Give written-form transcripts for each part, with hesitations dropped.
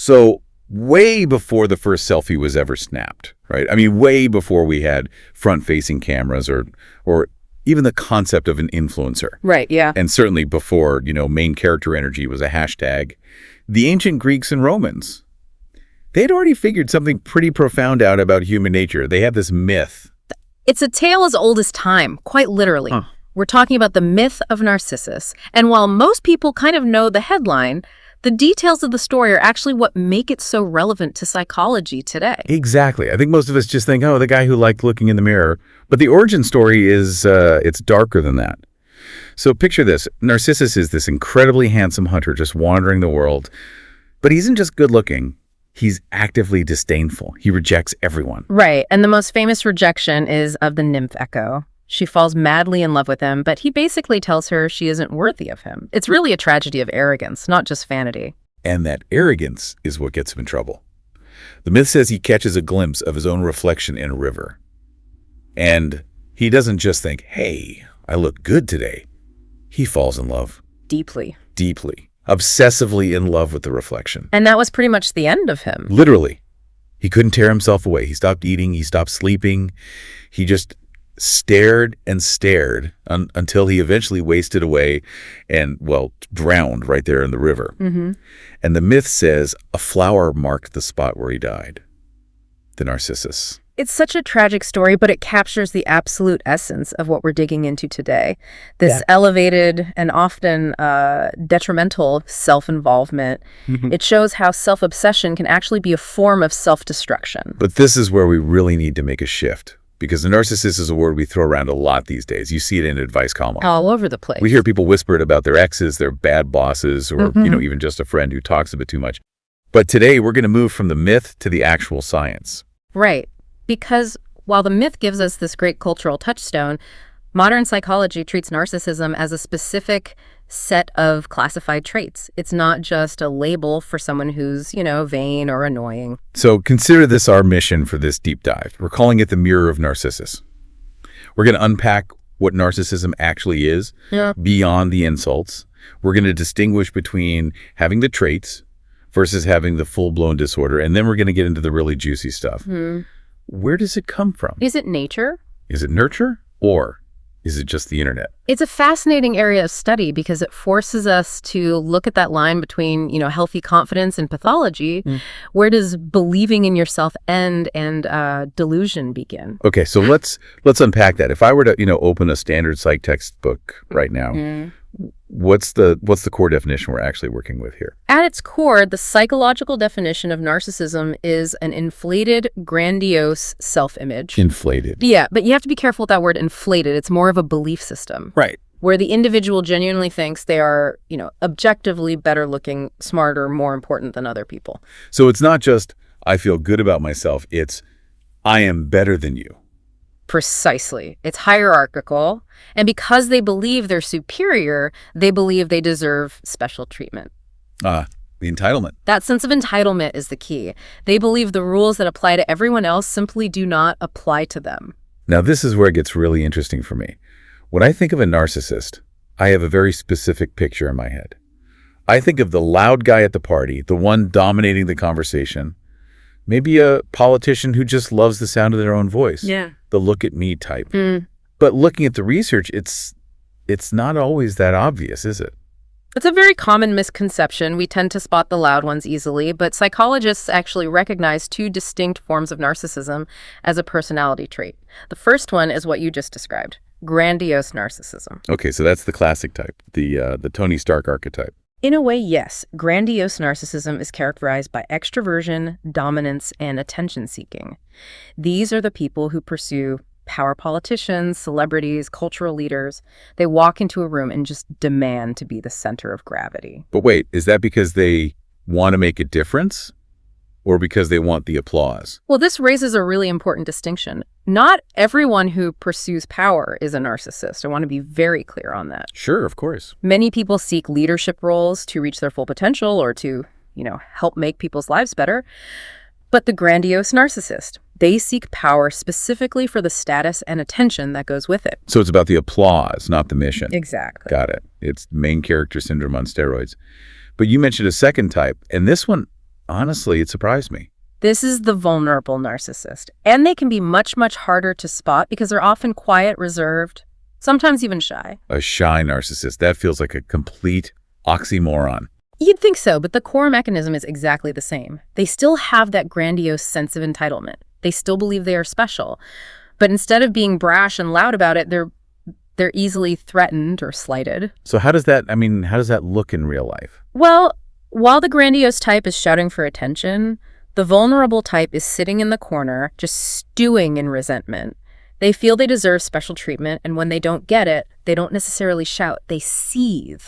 So way before the first selfie was ever snapped, right? I mean, way before we had front-facing cameras or even the concept of an influencer. Right, yeah. And certainly before, main character energy was a hashtag. The ancient Greeks and Romans, they'd already figured something pretty profound out about human nature. They have this myth. It's a tale as old as time, quite literally. Huh. We're talking about the myth of Narcissus. And while most people kind of know the headline, the details of the story are actually what make it so relevant to psychology today. Exactly. I think most of us just think, oh, the guy who liked looking in the mirror. But the origin story is, it's darker than that. So picture this. Narcissus is this incredibly handsome hunter just wandering the world. But he isn't just good looking. He's actively disdainful. He rejects everyone. Right. And the most famous rejection is of the nymph Echo. She falls madly in love with him, but he basically tells her she isn't worthy of him. It's really a tragedy of arrogance, not just vanity. And that arrogance is what gets him in trouble. The myth says he catches a glimpse of his own reflection in a river. And he doesn't just think, hey, I look good today. He falls in love. Deeply. Deeply. Obsessively in love with the reflection. And that was pretty much the end of him. Literally. He couldn't tear himself away. He stopped eating. He stopped sleeping. He just stared and stared until he eventually wasted away and, drowned right there in the river. Mm-hmm. And the myth says a flower marked the spot where he died. The Narcissus. It's such a tragic story, but it captures the absolute essence of what we're digging into today. This elevated and often detrimental self-involvement. Mm-hmm. It shows how self-obsession can actually be a form of self-destruction. But this is where we really need to make a shift. Because the narcissist is a word we throw around a lot these days. You see it in advice columns. All over the place. We hear people whisper it about their exes, their bad bosses, or even just a friend who talks a bit too much. But today we're going to move from the myth to the actual science. Right. Because while the myth gives us this great cultural touchstone, modern psychology treats narcissism as a specific set of classified traits. It's not just a label for someone who's, vain or annoying. So consider this our mission for this deep dive. We're calling it the Mirror of Narcissus. We're going to unpack what narcissism actually is beyond the insults. We're going to distinguish between having the traits versus having the full-blown disorder. And then we're going to get into the really juicy stuff. Where does it come from? Is it nature? Is it nurture? Or is it just the internet? It's a fascinating area of study because it forces us to look at that line between, healthy confidence and pathology. Where does believing in yourself end and delusion begin? Okay, so let's unpack that. If I were to, open a standard psych textbook right now, what's the core definition we're actually working with here? At its core, the psychological definition of narcissism is an inflated, grandiose self-image. Inflated. Yeah, but you have to be careful with that word inflated. It's more of a belief system. Right. Where the individual genuinely thinks they are, objectively better looking, smarter, more important than other people. So it's not just, I feel good about myself. It's, I am better than you. Precisely. It's hierarchical. And because they believe they're superior, they believe they deserve special treatment. The entitlement. That sense of entitlement is the key. They believe the rules that apply to everyone else simply do not apply to them. Now, this is where it gets really interesting for me. When I think of a narcissist, I have a very specific picture in my head. I think of the loud guy at the party, the one dominating the conversation, maybe a politician who just loves the sound of their own voice. Yeah. The look at me type. But looking at the research, it's not always that obvious, is it? It's a very common misconception. We tend to spot the loud ones easily, but psychologists actually recognize two distinct forms of narcissism as a personality trait. The first one is what you just described, grandiose narcissism. Okay, so that's the classic type, the Tony Stark archetype. In a way, yes. Grandiose narcissism is characterized by extroversion, dominance, and attention-seeking. These are the people who pursue power politicians, celebrities, cultural leaders. They walk into a room and just demand to be the center of gravity. But wait, is that because they want to make a difference or because they want the applause? Well, this raises a really important distinction. Not everyone who pursues power is a narcissist. I want to be very clear on that. Sure, of course. Many people seek leadership roles to reach their full potential or to, help make people's lives better. But the grandiose narcissist, they seek power specifically for the status and attention that goes with it. So it's about the applause, not the mission. Exactly. Got it. It's main character syndrome on steroids. But you mentioned a second type, and this one Honestly, it surprised me. This is the vulnerable narcissist. And they can be much, much harder to spot because they're often quiet, reserved, sometimes even shy. A shy narcissist. That feels like a complete oxymoron. You'd think so, but the core mechanism is exactly the same. They still have that grandiose sense of entitlement. They still believe they are special. But instead of being brash and loud about it, they're easily threatened or slighted. So how does that look in real life? Well, while the grandiose type is shouting for attention, the vulnerable type is sitting in the corner, just stewing in resentment. They feel they deserve special treatment, and when they don't get it, they don't necessarily shout. They seethe.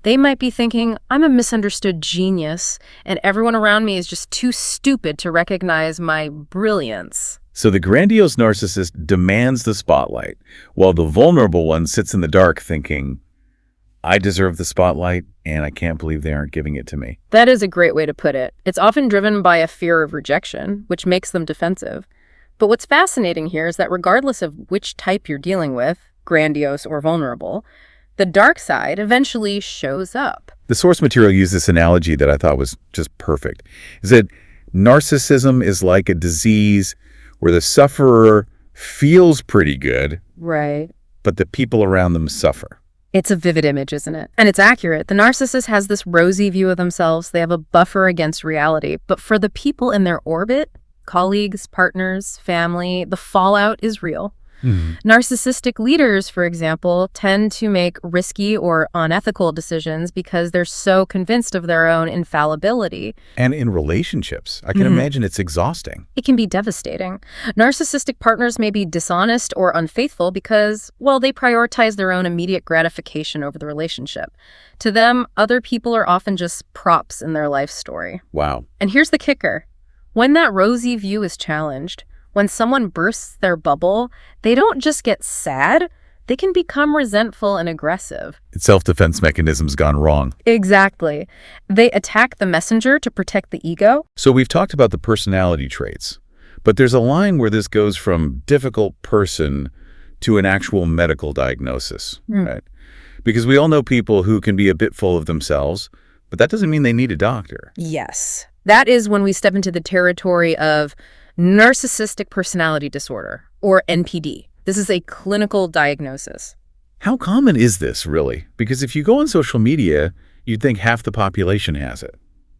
They might be thinking, I'm a misunderstood genius, and everyone around me is just too stupid to recognize my brilliance. So the grandiose narcissist demands the spotlight, while the vulnerable one sits in the dark thinking, I deserve the spotlight, and I can't believe they aren't giving it to me. That is a great way to put it. It's often driven by a fear of rejection, which makes them defensive. But what's fascinating here is that regardless of which type you're dealing with, grandiose or vulnerable, the dark side eventually shows up. The source material used this analogy that I thought was just perfect. Is that narcissism is like a disease where the sufferer feels pretty good, Right. but the people around them suffer. It's a vivid image, isn't it? And it's accurate. The narcissist has this rosy view of themselves. They have a buffer against reality. But for the people in their orbit, colleagues, partners, family, the fallout is real. Narcissistic leaders, for example, tend to make risky or unethical decisions because they're so convinced of their own infallibility. And in relationships, I can imagine it's exhausting. It can be devastating. Narcissistic partners may be dishonest or unfaithful because, well, they prioritize their own immediate gratification over the relationship. To them, other people are often just props in their life story. Wow. And here's the kicker. When that rosy view is challenged, when someone bursts their bubble, they don't just get sad, they can become resentful and aggressive. It's self-defense mechanisms gone wrong. Exactly. They attack the messenger to protect the ego. So we've talked about the personality traits, but there's a line where this goes from difficult person to an actual medical diagnosis, right? Because we all know people who can be a bit full of themselves, but that doesn't mean they need a doctor. Yes. That is when we step into the territory of Narcissistic Personality Disorder, or NPD. This is a clinical diagnosis. How common is this, really? Because if you go on social media, you'd think half the population has it.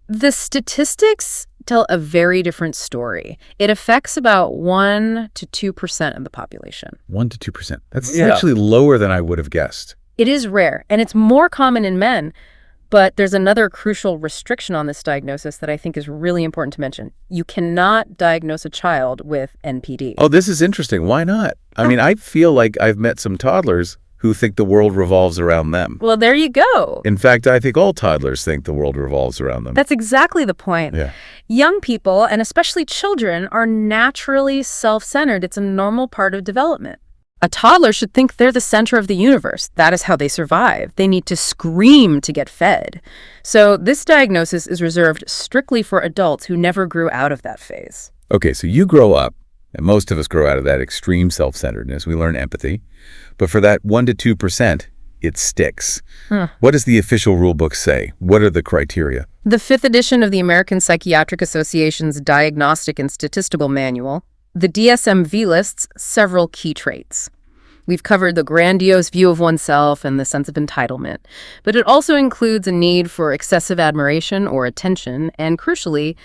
The statistics tell a very different story. It affects about 1 to 2% of the population. 1 to 2%. That's actually lower than I would have guessed. It is rare, and it's more common in men. But there's another crucial restriction on this diagnosis that I think is really important to mention. You cannot diagnose a child with NPD. Oh, this is interesting. Why not? I mean, I feel like I've met some toddlers who think the world revolves around them. Well, there you go. In fact, I think all toddlers think the world revolves around them. That's exactly the point. Yeah. Young people, and especially children, are naturally self-centered. It's a normal part of development. A toddler should think they're the center of the universe. That is how they survive. They need to scream to get fed. So this diagnosis is reserved strictly for adults who never grew out of that phase. Okay, so you grow up, and most of us grow out of that extreme self-centeredness. We learn empathy. But for that 1 to 2%, it sticks. What does the official rule book say? What are the criteria? The 5th edition of the American Psychiatric Association's Diagnostic and Statistical Manual, the DSM-V, lists several key traits. We've covered the grandiose view of oneself and the sense of entitlement, but it also includes a need for excessive admiration or attention, and crucially,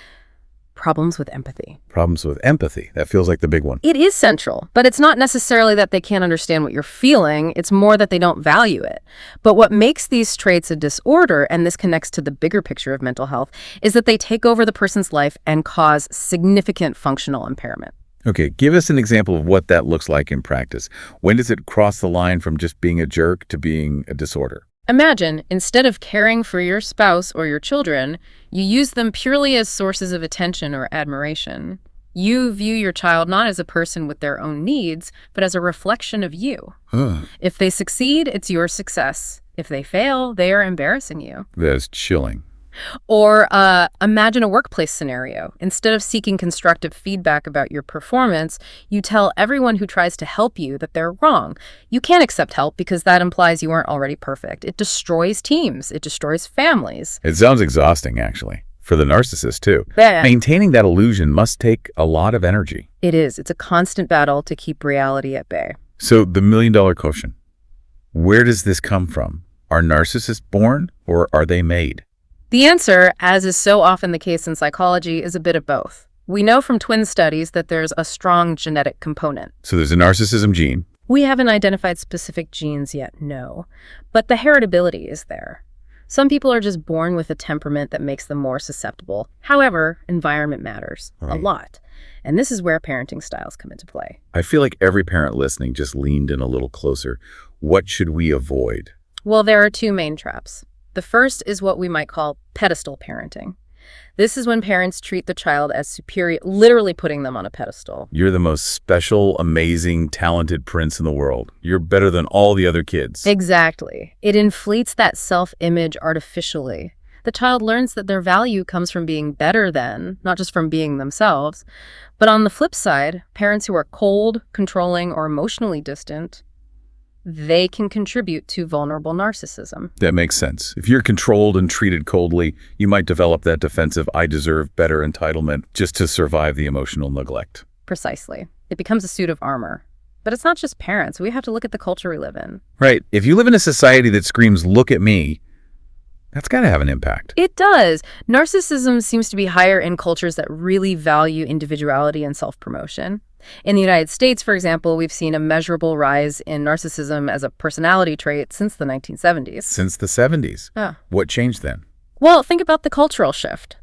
problems with empathy. Problems with empathy. That feels like the big one. It is central, but it's not necessarily that they can't understand what you're feeling. It's more that they don't value it. But what makes these traits a disorder, and this connects to the bigger picture of mental health, is that they take over the person's life and cause significant functional impairment. Okay, give us an example of what that looks like in practice. When does it cross the line from just being a jerk to being a disorder? Imagine, instead of caring for your spouse or your children, you use them purely as sources of attention or admiration. You view your child not as a person with their own needs, but as a reflection of you. If they succeed, it's your success. If they fail, they are embarrassing you. That's chilling. Or imagine a workplace scenario. Instead of seeking constructive feedback about your performance, you tell everyone who tries to help you that they're wrong. You can't accept help because that implies you aren't already perfect. It destroys teams. It destroys families. It sounds exhausting, actually. For the narcissist, too. Yeah. Maintaining that illusion must take a lot of energy. It is. It's a constant battle to keep reality at bay. So the million-dollar question, where does this come from? Are narcissists born or are they made? The answer, as is so often the case in psychology, is a bit of both. We know from twin studies that there's a strong genetic component. So there's a narcissism gene. We haven't identified specific genes yet, no. But the heritability is there. Some people are just born with a temperament that makes them more susceptible. However, environment matters a lot. And this is where parenting styles come into play. I feel like every parent listening just leaned in a little closer. What should we avoid? Well, there are two main traps. The first is what we might call pedestal parenting. This is when parents treat the child as superior, literally putting them on a pedestal. You're the most special, amazing, talented prince in the world. You're better than all the other kids. Exactly. It inflates that self-image artificially. The child learns that their value comes from being better than, not just from being themselves. But on the flip side, parents who are cold, controlling, or emotionally distant, they can contribute to vulnerable narcissism. That makes sense. If you're controlled and treated coldly, you might develop that defensive I deserve better entitlement just to survive the emotional neglect. Precisely. It becomes a suit of armor. But it's not just parents. We have to look at the culture we live in. Right. If you live in a society that screams, look at me, that's got to have an impact. It does. Narcissism seems to be higher in cultures that really value individuality and self-promotion. In the United States, for example, we've seen a measurable rise in narcissism as a personality trait since the 1970s. Since the 70s? Yeah. What changed then? Well, think about the cultural shift.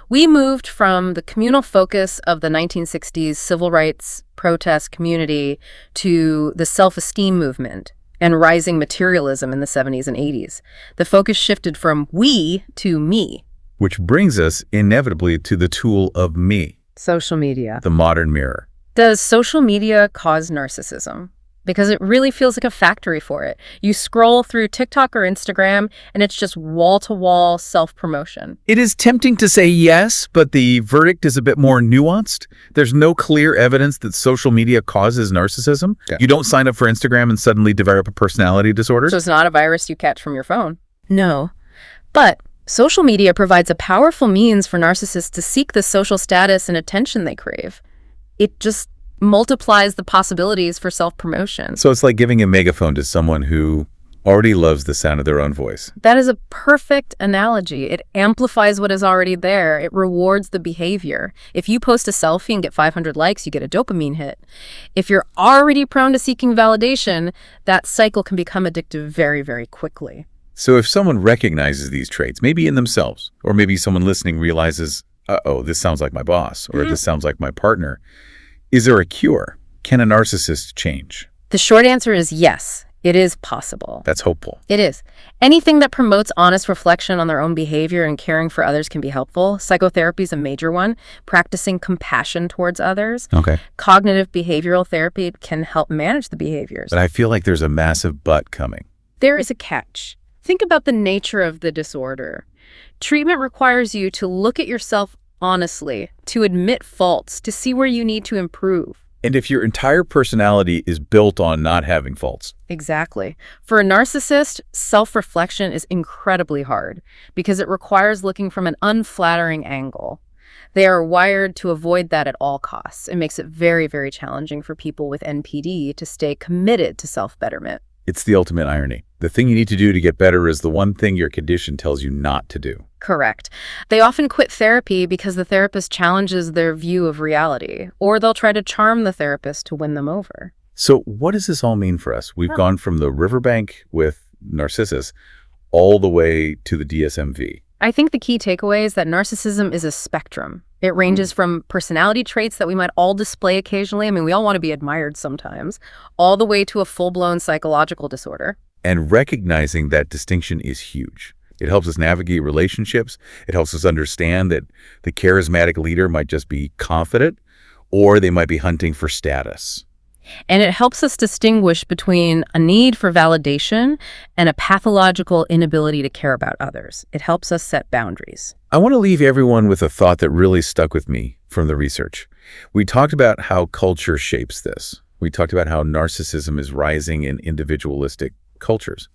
We moved from the communal focus of the 1960s civil rights protest community to the self-esteem movement and rising materialism in the 70s and 80s. The focus shifted from we to me. Which brings us inevitably to the tool of me. Social media. The modern mirror. Does social media cause narcissism? Because it really feels like a factory for it. You scroll through TikTok or Instagram, and it's just wall-to-wall self-promotion. It is tempting to say yes, but the verdict is a bit more nuanced. There's no clear evidence that social media causes narcissism. Yeah. You don't sign up for Instagram and suddenly develop a personality disorder. So it's not a virus you catch from your phone. No. But social media provides a powerful means for narcissists to seek the social status and attention they crave. It just multiplies the possibilities for self-promotion. So it's like giving a megaphone to someone who already loves the sound of their own voice. That is a perfect analogy. It amplifies what is already there. It rewards the behavior. If you post a selfie and get 500 likes, you get a dopamine hit. If you're already prone to seeking validation, that cycle can become addictive very, very quickly. So if someone recognizes these traits, maybe in themselves, or maybe someone listening realizes, uh-oh, this sounds like my boss, or this sounds like my partner, is there a cure? Can a narcissist change? The short answer is yes, it is possible. That's hopeful. It is. Anything that promotes honest reflection on their own behavior and caring for others can be helpful. Psychotherapy is a major one. Practicing compassion towards others. Okay. Cognitive behavioral therapy can help manage the behaviors. But I feel like there's a massive but coming. There is a catch. Think about the nature of the disorder. Treatment requires you to look at yourself honestly, to admit faults, to see where you need to improve. And if your entire personality is built on not having faults. Exactly. For a narcissist, self-reflection is incredibly hard because it requires looking from an unflattering angle. They are wired to avoid that at all costs. It makes it very, very challenging for people with NPD to stay committed to self-betterment. It's the ultimate irony. The thing you need to do to get better is the one thing your condition tells you not to do. Correct. They often quit therapy because the therapist challenges their view of reality, or they'll try to charm the therapist to win them over. So what does this all mean for us? We've gone from the riverbank with Narcissus all the way to the DSM-V. I think the key takeaway is that narcissism is a spectrum. It ranges from personality traits that we might all display occasionally. I mean, we all want to be admired sometimes, all the way to a full-blown psychological disorder. And recognizing that distinction is huge. It helps us navigate relationships. It helps us understand that the charismatic leader might just be confident, or they might be hunting for status. And it helps us distinguish between a need for validation and a pathological inability to care about others. It helps us set boundaries. I want to leave everyone with a thought that really stuck with me from the research. We talked about how culture shapes this. We talked about how narcissism is rising in individualistic cultures.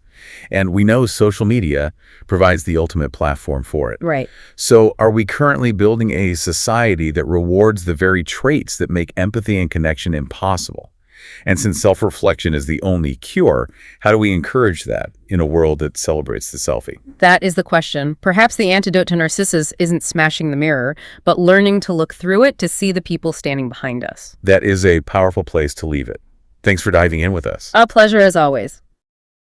And we know social media provides the ultimate platform for it. Right. So are we currently building a society that rewards the very traits that make empathy and connection impossible? And since self-reflection is the only cure, how do we encourage that in a world that celebrates the selfie? That is the question. Perhaps the antidote to Narcissus isn't smashing the mirror, but learning to look through it to see the people standing behind us. That is a powerful place to leave it. Thanks for diving in with us. A pleasure as always.